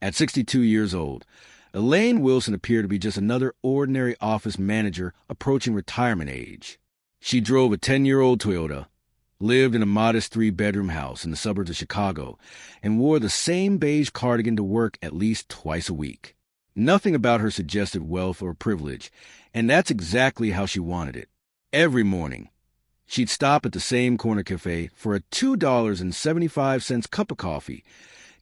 At 62 years old, Elaine Wilson appeared to be just another ordinary office manager approaching retirement age. She drove a 10-year-old Toyota, lived in a modest 3-bedroom house in the suburbs of Chicago, and wore the same beige cardigan to work at least twice a week. Nothing about her suggested wealth or privilege, and that's exactly how she wanted it. Every morning, she'd stop at the same corner cafe for a $2.75 cup of coffee,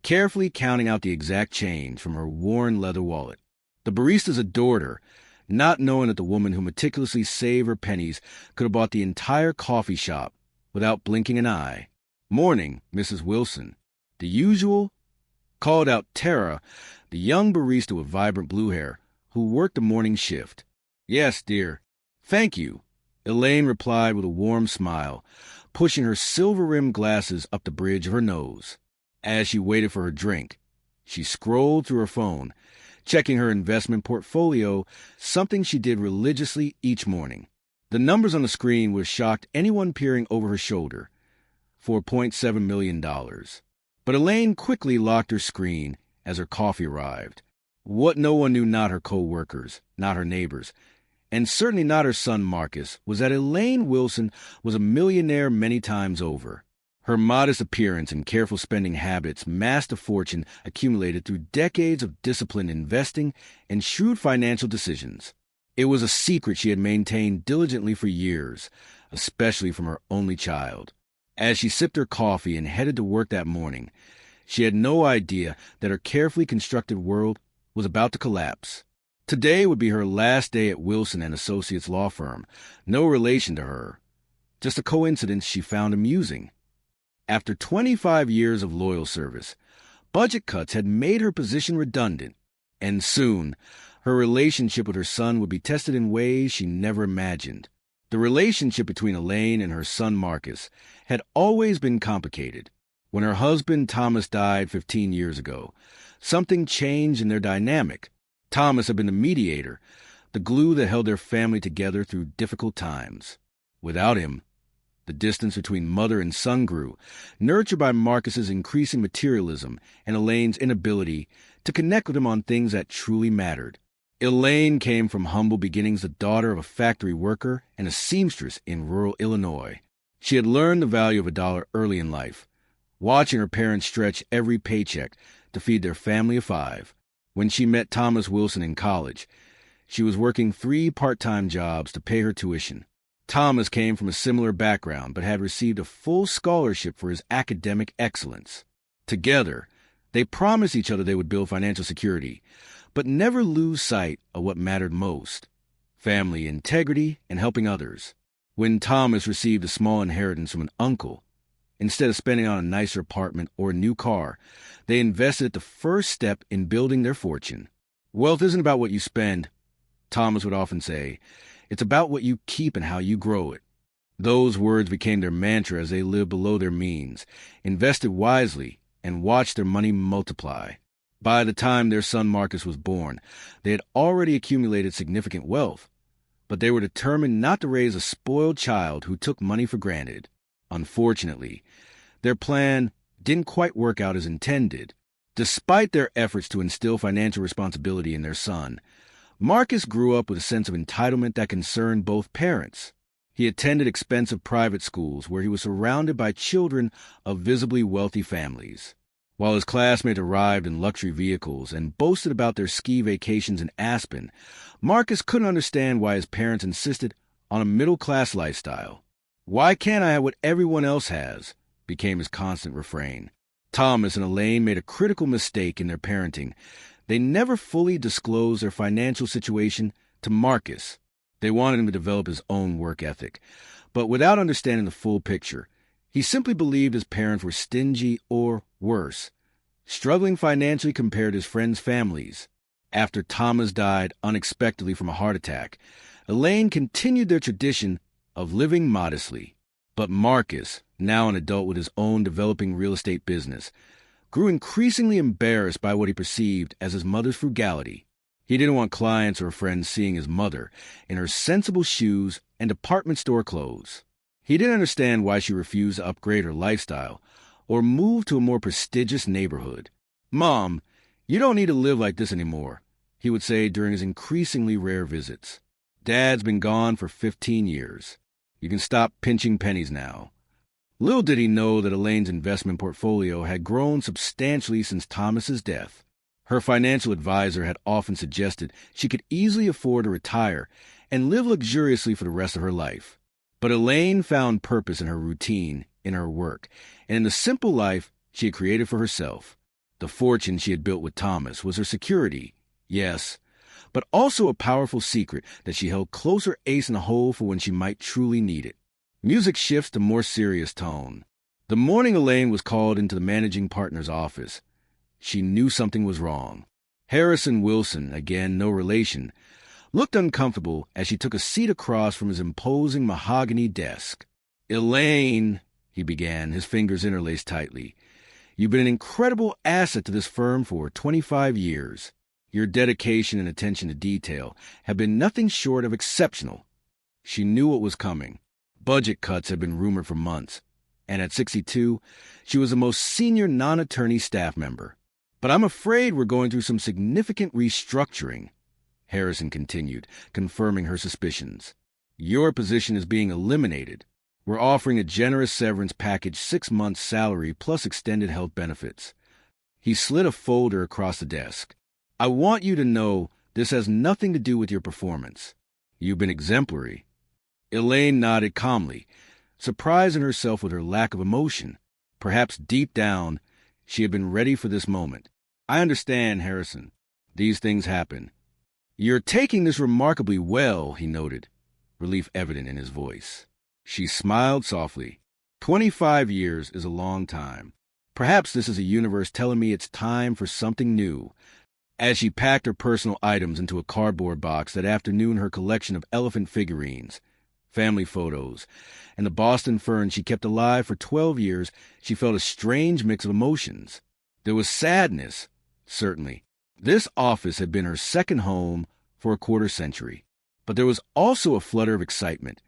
carefully counting out the exact change from her worn leather wallet. The baristas adored her, not knowing that the woman who meticulously saved her pennies could have bought the entire coffee shop without blinking an eye. "Morning, Mrs. Wilson." "The usual?" called out Tara, the young barista with vibrant blue hair, who worked the morning shift. "Yes, dear." "Thank you," Elaine replied with a warm smile, pushing her silver-rimmed glasses up the bridge of her nose. As she waited for her drink, she scrolled through her phone, checking her investment portfolio, something she did religiously each morning. The numbers on the screen would have shocked anyone peering over her shoulder. $4.7 million. But Elaine quickly locked her screen as her coffee arrived. What no one knew, not her co-workers, not her neighbors, and certainly not her son Marcus, was that Elaine Wilson was a millionaire many times over. Her modest appearance and careful spending habits masked a fortune accumulated through decades of disciplined investing and shrewd financial decisions. It was a secret she had maintained diligently for years, especially from her only child. As she sipped her coffee and headed to work that morning, she had no idea that her carefully constructed world was about to collapse. Today would be her last day at Wilson and Associates law firm, no relation to her. Just a coincidence she found amusing. After 25 years of loyal service, budget cuts had made her position redundant, and soon her relationship with her son would be tested in ways she never imagined. The relationship between Elaine and her son Marcus had always been complicated. When her husband Thomas died 15 years ago, something changed in their dynamic. Thomas had been the mediator, the glue that held their family together through difficult times. Without him, the distance between mother and son grew, nurtured by Marcus's increasing materialism and Elaine's inability to connect with him on things that truly mattered. Elaine came from humble beginnings, the daughter of a factory worker and a seamstress in rural Illinois. She had learned the value of a dollar early in life, watching her parents stretch every paycheck to feed their family of 5. When she met Thomas Wilson in college, she was working 3 part-time jobs to pay her tuition. Thomas came from a similar background, but had received a full scholarship for his academic excellence. Together, they promised each other they would build financial security, but never lose sight of what mattered most: family integrity and helping others. When Thomas received a small inheritance from an uncle, instead of spending on a nicer apartment or a new car, they invested at the first step in building their fortune. "Wealth isn't about what you spend," Thomas would often say. "It's about what you keep and how you grow it." Those words became their mantra as they lived below their means, invested wisely, and watched their money multiply. By the time their son Marcus was born, they had already accumulated significant wealth, but they were determined not to raise a spoiled child who took money for granted. Unfortunately, their plan didn't quite work out as intended. Despite their efforts to instill financial responsibility in their son, Marcus grew up with a sense of entitlement that concerned both parents. He attended expensive private schools where he was surrounded by children of visibly wealthy families. While his classmates arrived in luxury vehicles and boasted about their ski vacations in Aspen, Marcus couldn't understand why his parents insisted on a middle-class lifestyle. "Why can't I have what everyone else has?" became his constant refrain. Thomas and Elaine made a critical mistake in their parenting. They never fully disclosed their financial situation to Marcus. They wanted him to develop his own work ethic, but without understanding the full picture, he simply believed his parents were stingy or, worse, struggling financially compared to his friends' families. After Thomas died unexpectedly from a heart attack, Elaine continued their tradition of living modestly. But Marcus, now an adult with his own developing real estate business, grew increasingly embarrassed by what he perceived as his mother's frugality. He didn't want clients or friends seeing his mother in her sensible shoes and department store clothes. He didn't understand why she refused to upgrade her lifestyle or move to a more prestigious neighborhood. "Mom, "You don't need to live like this anymore," he would say during his increasingly rare visits. "Dad's been gone for 15 years. You can stop pinching pennies now." Little did he know that Elaine's investment portfolio had grown substantially since Thomas's death. Her financial advisor had often suggested she could easily afford to retire and live luxuriously for the rest of her life. But Elaine found purpose in her routine, in her work, and in the simple life she had created for herself. The fortune she had built with Thomas was her security, yes, but also a powerful secret that she held closer ace in the hole for when she might truly need it. Music shifts to more serious tone. The morning Elaine was called into the managing partner's office, she knew something was wrong. Harrison Wilson, again no relation, looked uncomfortable as she took a seat across from his imposing mahogany desk. "Elaine," he began, his fingers interlaced tightly, "you've been an incredible asset to this firm for 25 years. Your dedication and attention to detail have been nothing short of exceptional." She knew what was coming. Budget cuts had been rumored for months, and at 62, she was the most senior non-attorney staff member. "But I'm afraid we're going through some significant restructuring," Harrison continued, confirming her suspicions. "Your position is being eliminated. We're offering a generous severance package, 6 months' salary plus extended health benefits." He slid a folder across the desk. "I want you to know this has nothing to do with your performance. You've been exemplary." Elaine nodded calmly, surprising herself with her lack of emotion. Perhaps deep down, she had been ready for this moment. "I understand, Harrison. These things happen." "You're taking this remarkably well," he noted, relief evident in his voice. She smiled softly. 25 years is a long time. Perhaps this is a universe telling me it's time for something new. As she packed her personal items into a cardboard box that afternoon, her collection of elephant figurines, family photos, and the Boston fern she kept alive for 12 years, she felt a strange mix of emotions. There was sadness, certainly. This office had been her second home for a quarter-century. But there was also a flutter of excitement,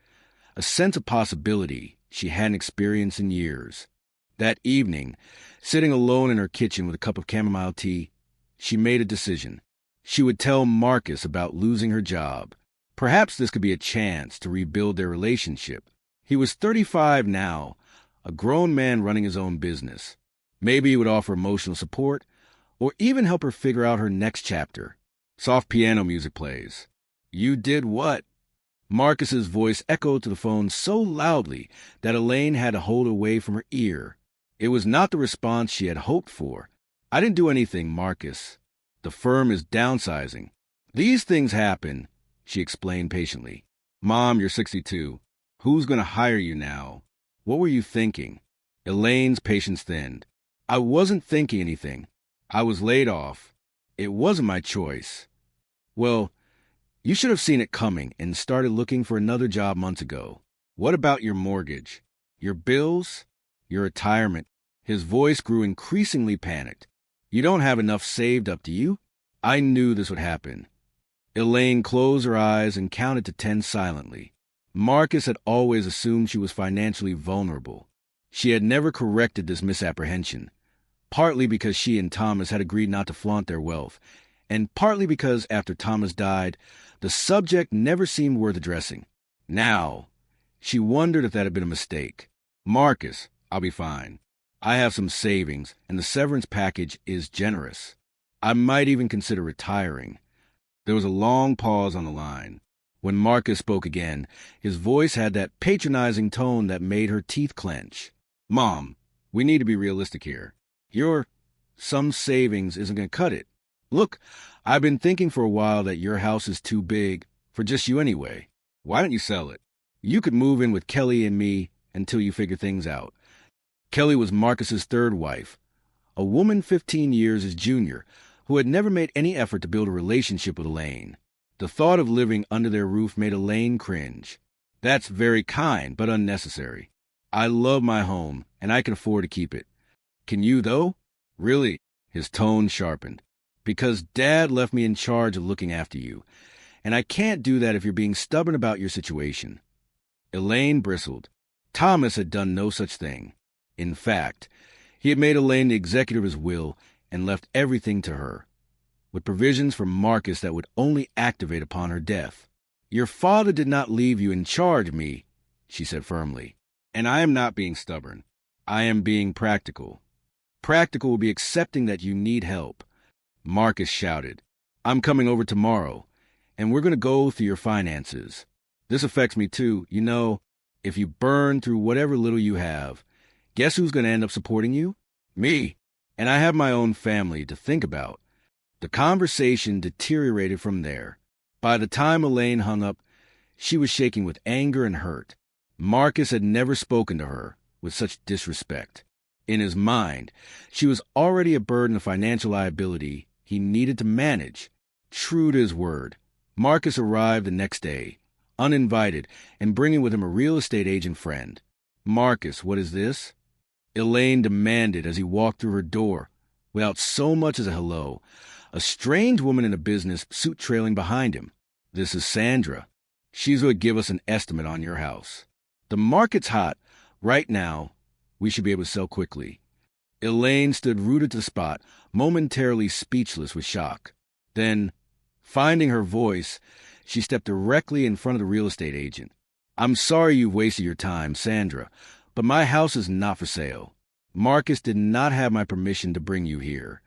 a sense of possibility she hadn't experienced in years. That evening, sitting alone in her kitchen with a cup of chamomile tea, she made a decision. She would tell Marcus about losing her job. Perhaps this could be a chance to rebuild their relationship. He was 35 now, a grown man running his own business. Maybe he would offer emotional support, or even help her figure out her next chapter. Soft piano music plays. "You did what?" Marcus's voice echoed to the phone so loudly that Elaine had to hold it away from her ear. It was not the response she had hoped for. "I didn't do anything, Marcus. The firm is downsizing." "These things happen," she explained patiently. "Mom, you're 62. Who's going to hire you now? What were you thinking?" Elaine's patience thinned. "I wasn't thinking anything. I was laid off. It wasn't my choice." "Well, you should have seen it coming and started looking for another job months ago. What about your mortgage? Your bills? Your retirement?" His voice grew increasingly panicked. "You don't have enough saved up, do you?" "I knew this would happen." Elaine closed her eyes and counted to 10 silently. Marcus had always assumed she was financially vulnerable. She had never corrected this misapprehension, partly because she and Thomas had agreed not to flaunt their wealth, and partly because after Thomas died, the subject never seemed worth addressing. Now, she wondered if that had been a mistake. "Marcus, I'll be fine. I have some savings, and the severance package is generous. I might even consider retiring." There was a long pause on the line. When Marcus spoke again, his voice had that patronizing tone that made her teeth clench. "Mom, we need to be realistic here. Some savings isn't going to cut it. Look, I've been thinking for a while that your house is too big for just you anyway. Why don't you sell it? You could move in with Kelly and me until you figure things out." Kelly was Marcus's third wife, a woman 15 years his junior, who had never made any effort to build a relationship with Elaine. The thought of living under their roof made Elaine cringe. "That's very kind, but unnecessary. I love my home, and I can afford to keep it. Can you, though?" "Really?" His tone sharpened. "Because Dad left me in charge of looking after you, and I can't do that if you're being stubborn about your situation." Elaine bristled. Thomas had done no such thing. In fact, he had made Elaine the executor of his will and left everything to her. with provisions for Marcus that would only activate upon her death. "Your father did not leave you in charge of me," she said firmly. "And I am not being stubborn. I am being practical. Practical will be accepting that you need help." Marcus shouted, "I'm coming over tomorrow, and we're going to go through your finances. This affects me too. You know, if you burn through whatever little you have, guess who's going to end up supporting you? Me. And I have my own family to think about." The conversation deteriorated from there. By the time Elaine hung up, she was shaking with anger and hurt. Marcus had never spoken to her with such disrespect. In his mind, she was already a burden of financial liability he needed to manage. True to his word, Marcus arrived the next day, uninvited, and bringing with him a real estate agent friend. "Marcus, what is this?" Elaine demanded as he walked through her door, without so much as a hello, a strange woman in a business suit trailing behind him. "This is Sandra. She's going to give us an estimate on your house. The market's hot. Right now, we should be able to sell quickly." Elaine stood rooted to the spot, momentarily speechless with shock. Then, finding her voice, she stepped directly in front of the real estate agent. "I'm sorry you've wasted your time, Sandra, but my house is not for sale. Marcus did not have my permission to bring you here."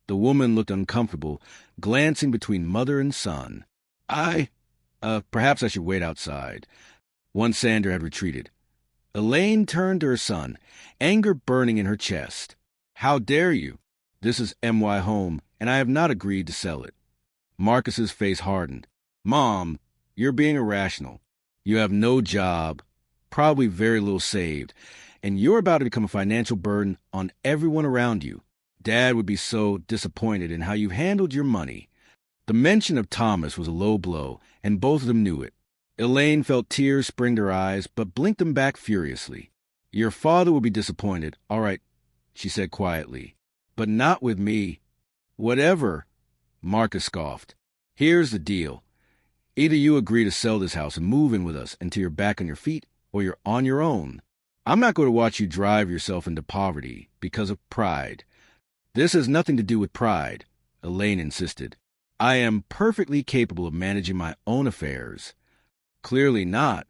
The woman looked uncomfortable, glancing between mother and son. Perhaps I should wait outside." Once Sandra had retreated, Elaine turned to her son, anger burning in her chest. "How dare you? This is M.Y. Home, and I have not agreed to sell it." Marcus's face hardened. "Mom, you're being irrational. You have no job, probably very little saved, and you're about to become a financial burden on everyone around you. Dad would be so disappointed in how you handled your money." The mention of Thomas was a low blow, and both of them knew it. Elaine felt tears spring to her eyes, but blinked them back furiously. "Your father will be disappointed, all right," she said quietly, "but not with me." "Whatever," Marcus scoffed. "Here's the deal. Either you agree to sell this house and move in with us until you're back on your feet, or you're on your own. I'm not going to watch you drive yourself into poverty because of pride." "This has nothing to do with pride," Elaine insisted. "I am perfectly capable of managing my own affairs." "Clearly not."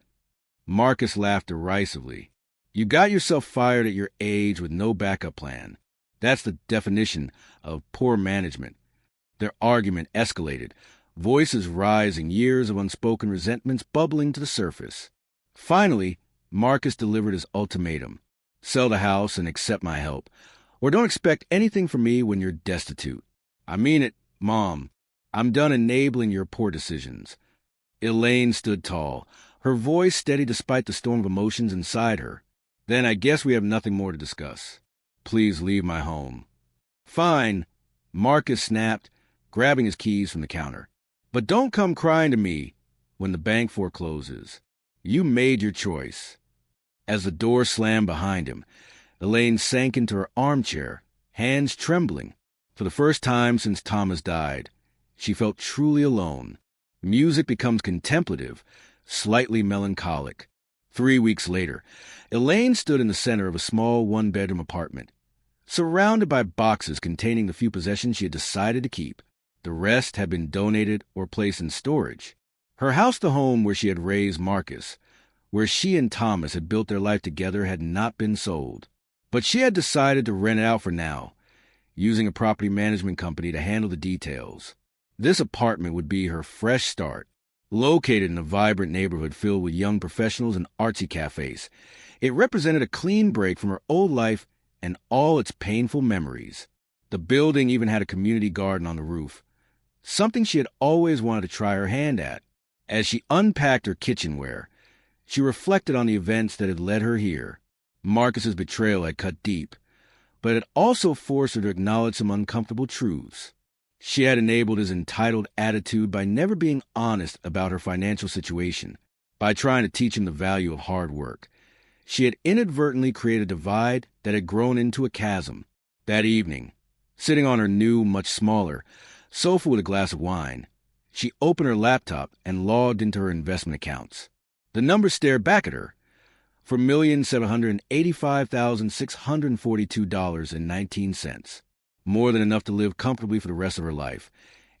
Marcus laughed derisively. "You got yourself fired at your age with no backup plan. That's the definition of poor management." Their argument escalated, voices rising, years of unspoken resentments bubbling to the surface. Finally, Marcus delivered his ultimatum. "Sell the house and accept my help, or don't expect anything from me when you're destitute." "I mean it, Mom. I'm done enabling your poor decisions." Elaine stood tall, her voice steady despite the storm of emotions inside her. "Then I guess we have nothing more to discuss. Please leave my home." "Fine," Marcus snapped, grabbing his keys from the counter. "But don't come crying to me when the bank forecloses. You made your choice." As the door slammed behind him, Elaine sank into her armchair, hands trembling. For the first time since Thomas died, she felt truly alone. Music becomes contemplative, slightly melancholic. 3 weeks later, Elaine stood in the center of a small one-bedroom apartment, surrounded by boxes containing the few possessions she had decided to keep. The rest had been donated or placed in storage. Her house, the home where she had raised Marcus, where she and Thomas had built their life together, had not been sold. But she had decided to rent it out for now, using a property management company to handle the details. This apartment would be her fresh start. Located in a vibrant neighborhood filled with young professionals and artsy cafes, it represented a clean break from her old life and all its painful memories. The building even had a community garden on the roof, something she had always wanted to try her hand at. As she unpacked her kitchenware, she reflected on the events that had led her here. Marcus's betrayal had cut deep, but it also forced her to acknowledge some uncomfortable truths. She had enabled his entitled attitude by never being honest about her financial situation, by trying to teach him the value of hard work. She had inadvertently created a divide that had grown into a chasm. That evening, sitting on her new, much smaller, sofa with a glass of wine, she opened her laptop and logged into her investment accounts. The numbers stared back at her. $4,785,642.19. more than enough to live comfortably for the rest of her life,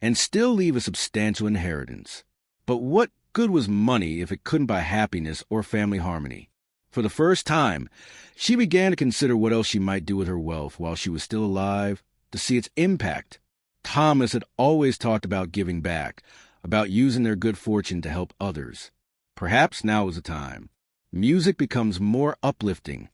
and still leave a substantial inheritance. But what good was money if it couldn't buy happiness or family harmony? For the first time, she began to consider what else she might do with her wealth while she was still alive, to see its impact. Thomas had always talked about giving back, about using their good fortune to help others. Perhaps now was the time. Music becomes more uplifting.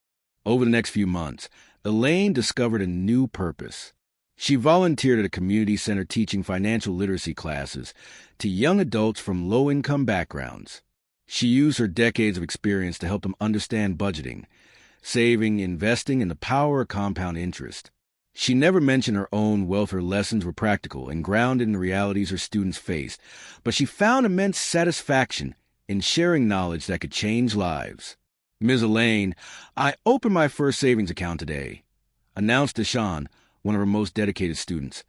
Over the next few months, Elaine discovered a new purpose. She volunteered at a community center teaching financial literacy classes to young adults from low-income backgrounds. She used her decades of experience to help them understand budgeting, saving, investing, and the power of compound interest. She never mentioned her own wealth. Her lessons were practical and grounded in the realities her students faced, but she found immense satisfaction in sharing knowledge that could change lives. "Ms. Elaine, I opened my first savings account today," announced Deshawn, one of her most dedicated students,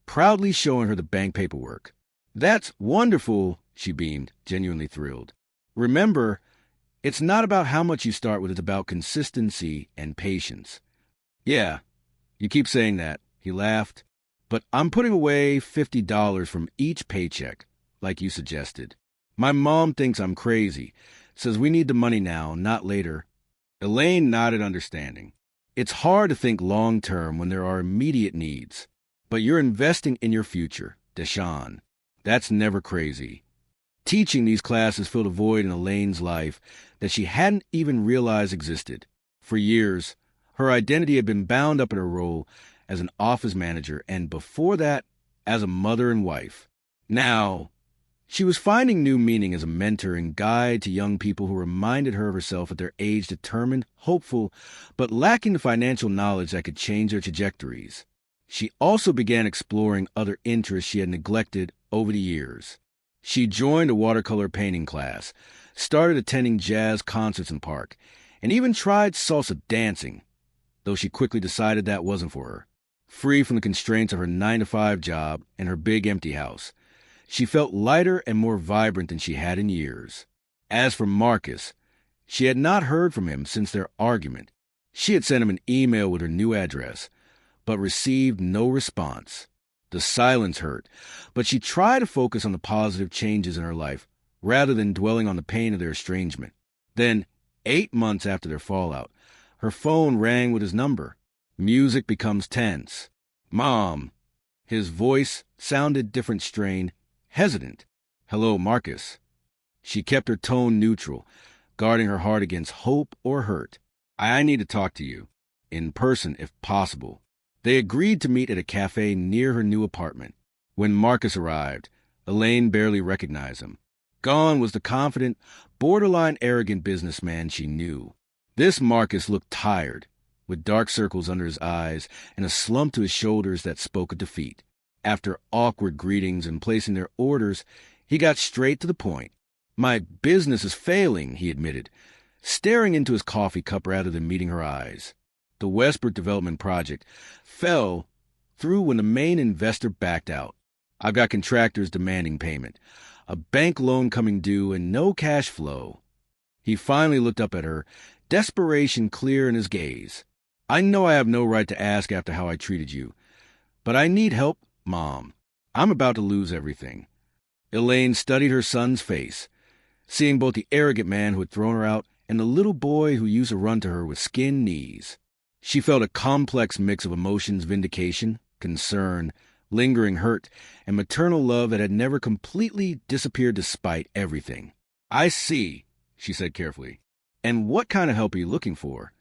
proudly showing her the bank paperwork. "That's wonderful," she beamed, genuinely thrilled. "Remember, it's not about how much you start with, it's about consistency and patience." "Yeah, you keep saying that," he laughed. "But I'm putting away $50 from each paycheck, like you suggested. My mom thinks I'm crazy, says we need the money now, not later." Elaine nodded understanding. "It's hard to think long-term when there are immediate needs. But you're investing in your future, Deshawn. That's never crazy." Teaching these classes filled a void in Elaine's life that she hadn't even realized existed. For years, her identity had been bound up in her role as an office manager, and before that, as a mother and wife. Now, she was finding new meaning as a mentor and guide to young people who reminded her of herself at their age, determined, hopeful, but lacking the financial knowledge that could change their trajectories. She also began exploring other interests she had neglected over the years. She joined a watercolor painting class, started attending jazz concerts in the park, and even tried salsa dancing, though she quickly decided that wasn't for her. Free from the constraints of her 9-to-5 job and her big empty house, she felt lighter and more vibrant than she had in years. As for Marcus, she had not heard from him since their argument. She had sent him an email with her new address, but received no response. The silence hurt, but she tried to focus on the positive changes in her life rather than dwelling on the pain of their estrangement. Then, 8 months after their fallout, her phone rang with his number. Music becomes tense. "Mom." His voice sounded different, strained, hesitant. "Hello, Marcus." She kept her tone neutral, guarding her heart against hope or hurt. "I need to talk to you, in person if possible." They agreed to meet at a cafe near her new apartment. When Marcus arrived, Elaine barely recognized him. Gone was the confident, borderline arrogant businessman she knew. This Marcus looked tired, with dark circles under his eyes and a slump to his shoulders that spoke of defeat. After awkward greetings and placing their orders, he got straight to the point. "My business is failing," he admitted, staring into his coffee cup rather than meeting her eyes. The Westbrook Development Project fell through when the main investor backed out. "I've got contractors demanding payment, a bank loan coming due, and no cash flow." He finally looked up at her, desperation clear in his gaze. "I know I have no right to ask after how I treated you, but I need help, Mom. I'm about to lose everything." Elaine studied her son's face, seeing both the arrogant man who had thrown her out and the little boy who used to run to her with skinned knees. She felt a complex mix of emotions: vindication, concern, lingering hurt, and maternal love that had never completely disappeared despite everything. "I see," she said carefully. "And what kind of help are you looking for?"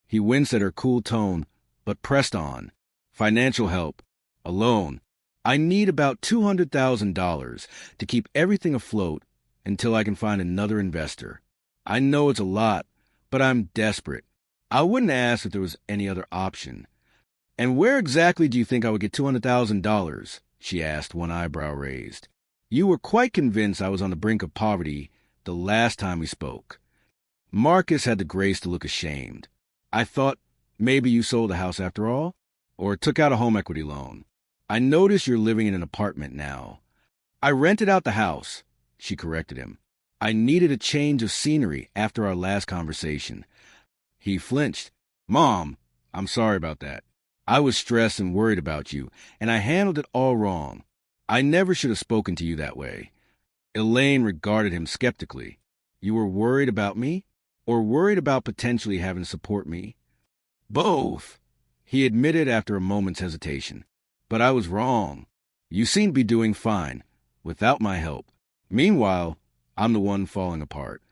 He winced at her cool tone, but pressed on. "Financial help. A loan. I need about $200,000 to keep everything afloat until I can find another investor. I know it's a lot, but I'm desperate. I wouldn't ask if there was any other option." "And where exactly do you think I would get $200,000? She asked, one eyebrow raised. "You were quite convinced I was on the brink of poverty the last time we spoke." Marcus had the grace to look ashamed. "I thought maybe you sold the house after all, or took out a home equity loan. I notice you're living in an apartment now." "I rented out the house," she corrected him. "I needed a change of scenery after our last conversation." He flinched. "Mom, I'm sorry about that." I was stressed and worried about you, and I handled it all wrong. I never should have spoken to you that way." Elaine regarded him skeptically. "You were worried about me? Or worried about potentially having to support me?" "Both," he admitted after a moment's hesitation. "But I was wrong. You seem to be doing fine, without my help. Meanwhile, I'm the one falling apart."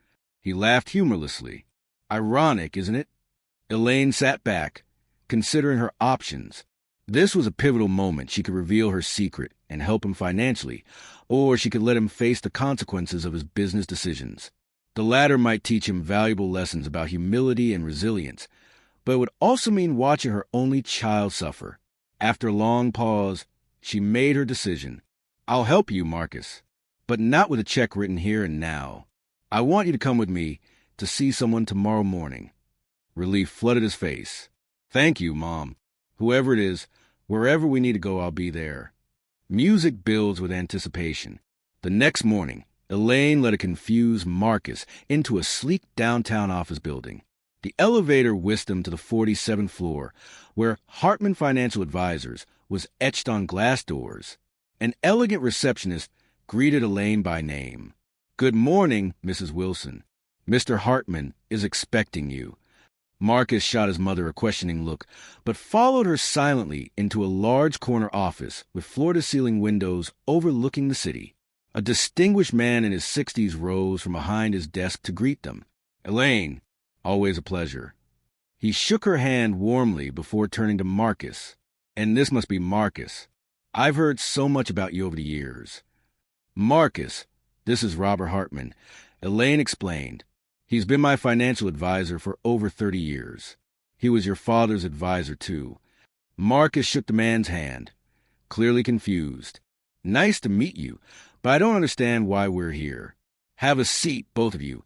He laughed humorlessly. "Ironic, isn't it?" Elaine sat back, considering her options. This was a pivotal moment. She could reveal her secret and help him financially, or she could let him face the consequences of his business decisions. The latter might teach him valuable lessons about humility and resilience, but it would also mean watching her only child suffer. After a long pause, she made her decision. "I'll help you, Marcus, but not with a check written here and now. I want you to come with me to see someone tomorrow morning." Relief flooded his face. "Thank you, Mom. Whoever it is, wherever we need to go, I'll be there." Music builds with anticipation. The next morning, Elaine led a confused Marcus into a sleek downtown office building. The elevator whisked him to the 47th floor, where Hartman Financial Advisors was etched on glass doors. An elegant receptionist greeted Elaine by name. "Good morning, Mrs. Wilson. Mr. Hartman is expecting you." Marcus shot his mother a questioning look, but followed her silently into a large corner office with floor-to-ceiling windows overlooking the city. A distinguished man in his 60s rose from behind his desk to greet them. "Elaine, always a pleasure." He shook her hand warmly before turning to Marcus. "And this must be Marcus. I've heard so much about you over the years." "Marcus, this is Robert Hartman," Elaine explained. "He's been my financial advisor for over 30 years. He was your father's advisor, too." Marcus shook the man's hand, clearly confused. "Nice to meet you, but I don't understand why we're here." "Have a seat, both of you."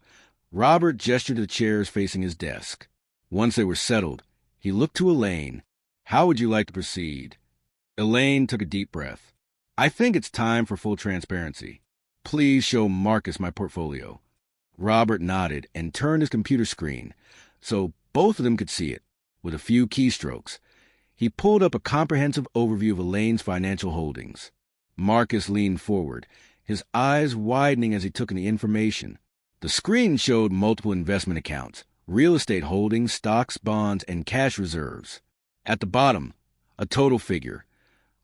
Robert gestured to the chairs facing his desk. Once they were settled, he looked to Elaine. "How would you like to proceed?" Elaine took a deep breath. "I think it's time for full transparency. Please show Marcus my portfolio." Robert nodded and turned his computer screen so both of them could see it. With a few keystrokes, he pulled up a comprehensive overview of Elaine's financial holdings. Marcus leaned forward, his eyes widening as he took in the information. The screen showed multiple investment accounts, real estate holdings, stocks, bonds, and cash reserves. At the bottom, a total figure,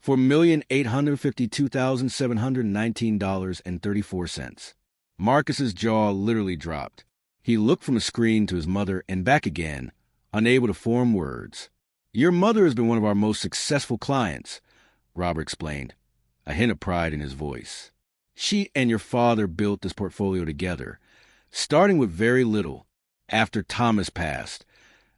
$4,852,719.34. Marcus's jaw literally dropped. He looked from the screen to his mother and back again, unable to form words. "Your mother has been one of our most successful clients," Robert explained, a hint of pride in his voice. "She and your father built this portfolio together, starting with very little. After Thomas passed,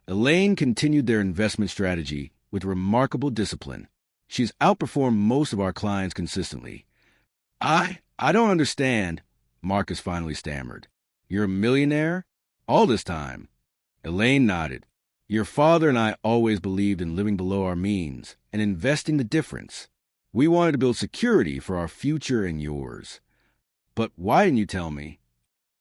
Elaine continued their investment strategy with remarkable discipline. She's outperformed most of our clients consistently." I don't understand," Marcus finally stammered. "You're a millionaire? All this time?" Elaine nodded. "Your father and I always believed in living below our means and investing the difference. We wanted to build security for our future and yours. But why didn't you tell me?"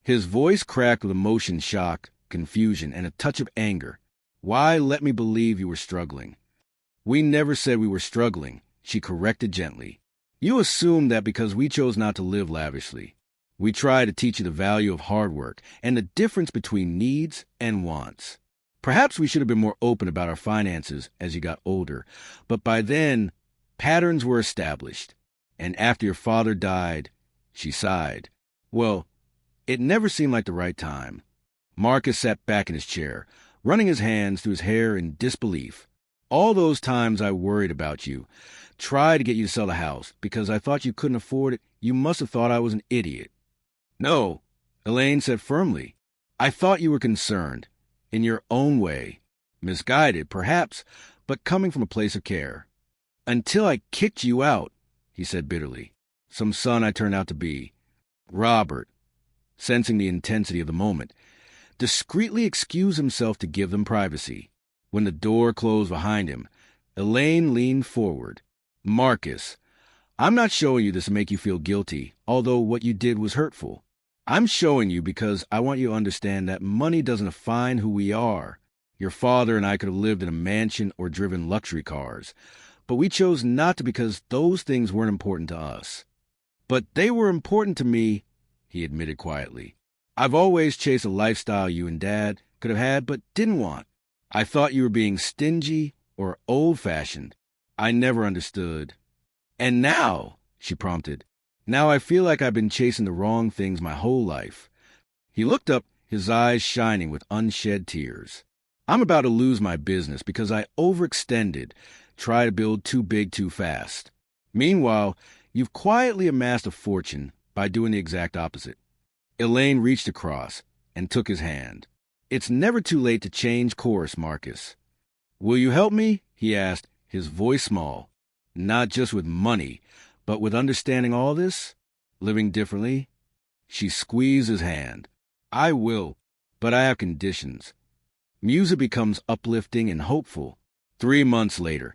His voice cracked with emotion, shock, confusion, and a touch of anger. "Why let me believe you were struggling?" "We never said we were struggling," she corrected gently. "You assumed that because we chose not to live lavishly. We tried to teach you the value of hard work and the difference between needs and wants. Perhaps we should have been more open about our finances as you got older, but by then, patterns were established. And after your father died," she sighed, "well, it never seemed like the right time." Marcus sat back in his chair, running his hands through his hair in disbelief. "All those times I worried about you, tried to get you to sell the house because I thought you couldn't afford it, you must have thought I was an idiot." "No," Elaine said firmly. "I thought you were concerned, in your own way. Misguided, perhaps, but coming from a place of care. Until I kicked you out," he said bitterly. "Some son I turned out to be." Robert, sensing the intensity of the moment, discreetly excused himself to give them privacy. When the door closed behind him, Elaine leaned forward. "Marcus, I'm not showing you this to make you feel guilty, although what you did was hurtful. I'm showing you because I want you to understand that money doesn't define who we are. Your father and I could have lived in a mansion or driven luxury cars, but we chose not to because those things weren't important to us. But they were important to me, he admitted quietly. I've always chased a lifestyle you and Dad could have had but didn't want. I thought you were being stingy or old-fashioned. I never understood. And now, she prompted, now I feel like I've been chasing the wrong things my whole life. He looked up, his eyes shining with unshed tears. I'm about to lose my business because I overextended, tried to build too big too fast. Meanwhile, you've quietly amassed a fortune by doing the exact opposite. Elaine reached across and took his hand. It's never too late to change course, Marcus. Will you help me? He asked, his voice small. Not just with money, but with understanding all this? Living differently? She squeezed his hand. I will, but I have conditions. Music becomes uplifting and hopeful. 3 months later,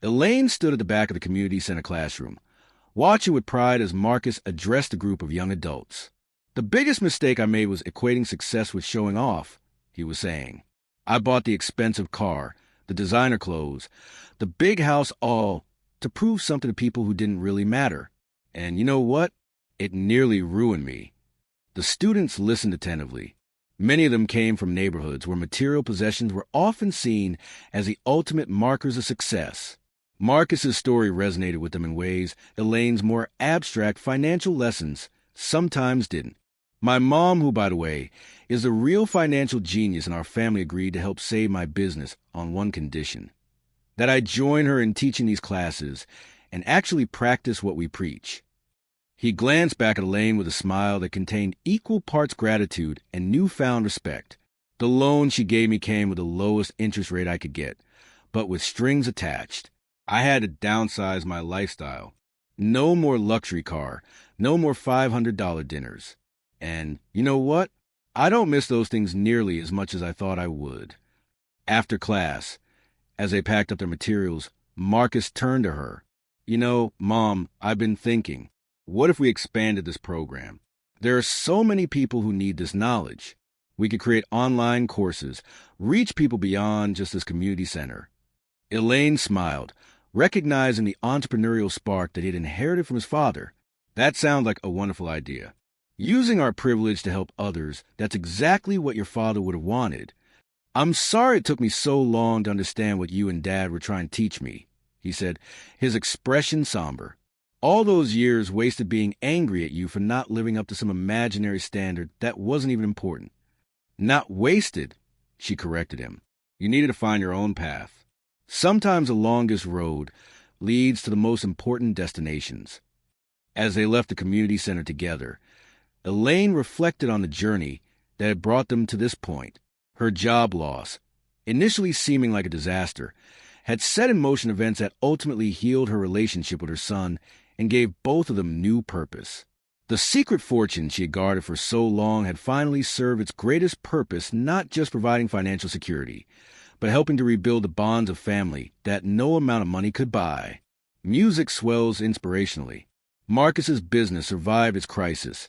Elaine stood at the back of the community center classroom, watching with pride as Marcus addressed a group of young adults. The biggest mistake I made was equating success with showing off, he was saying. I bought the expensive car, the designer clothes, the big house, all to prove something to people who didn't really matter. And you know what? It nearly ruined me. The students listened attentively. Many of them came from neighborhoods where material possessions were often seen as the ultimate markers of success. Marcus's story resonated with them in ways Elaine's more abstract financial lessons sometimes didn't. My mom, who, by the way, is a real financial genius, and our family agreed to help save my business on one condition: that I join her in teaching these classes and actually practice what we preach. He glanced back at Elaine with a smile that contained equal parts gratitude and newfound respect. The loan she gave me came with the lowest interest rate I could get, but with strings attached. I had to downsize my lifestyle. No more luxury car, no more $500 dinners. And you know what? I don't miss those things nearly as much as I thought I would. After class, as they packed up their materials, Marcus turned to her. You know, Mom, I've been thinking, what if we expanded this program? There are so many people who need this knowledge. We could create online courses, reach people beyond just this community center. Elaine smiled, recognizing the entrepreneurial spark that he had inherited from his father. That sounds like a wonderful idea. Using our privilege to help others, that's exactly what your father would have wanted. I'm sorry it took me so long to understand what you and Dad were trying to teach me, he said, his expression somber. All those years wasted being angry at you for not living up to some imaginary standard that wasn't even important. Not wasted, she corrected him. You needed to find your own path. Sometimes the longest road leads to the most important destinations. As they left the community center together, Elaine reflected on the journey that had brought them to this point. Her job loss, initially seeming like a disaster, had set in motion events that ultimately healed her relationship with her son and gave both of them new purpose. The secret fortune she had guarded for so long had finally served its greatest purpose, not just providing financial security, but helping to rebuild the bonds of family that no amount of money could buy. Music swells inspirationally. Marcus's business survived its crisis,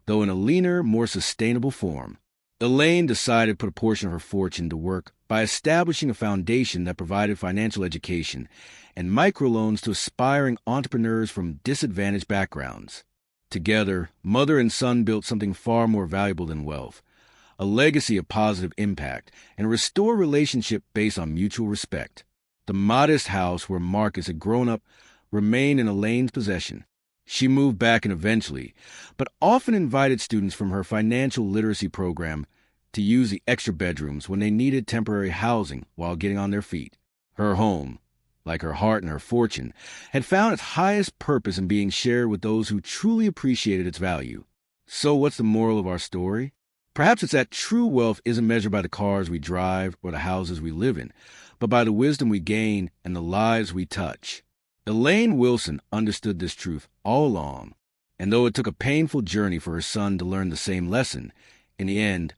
though in a leaner, more sustainable form. Elaine decided to put a portion of her fortune to work by establishing a foundation that provided financial education and microloans to aspiring entrepreneurs from disadvantaged backgrounds. Together, mother and son built something far more valuable than wealth, a legacy of positive impact, and a restored relationship based on mutual respect. The modest house where Marcus had grown up remained in Elaine's possession. She moved back in eventually, but often invited students from her financial literacy program to use the extra bedrooms when they needed temporary housing while getting on their feet. Her home, like her heart and her fortune, had found its highest purpose in being shared with those who truly appreciated its value. So what's the moral of our story? Perhaps it's that true wealth isn't measured by the cars we drive or the houses we live in, but by the wisdom we gain and the lives we touch. Elaine Wilson understood this truth all along, and though it took a painful journey for her son to learn the same lesson, in the end,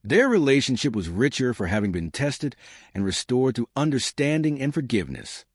their relationship was richer for having been tested and restored through understanding and forgiveness.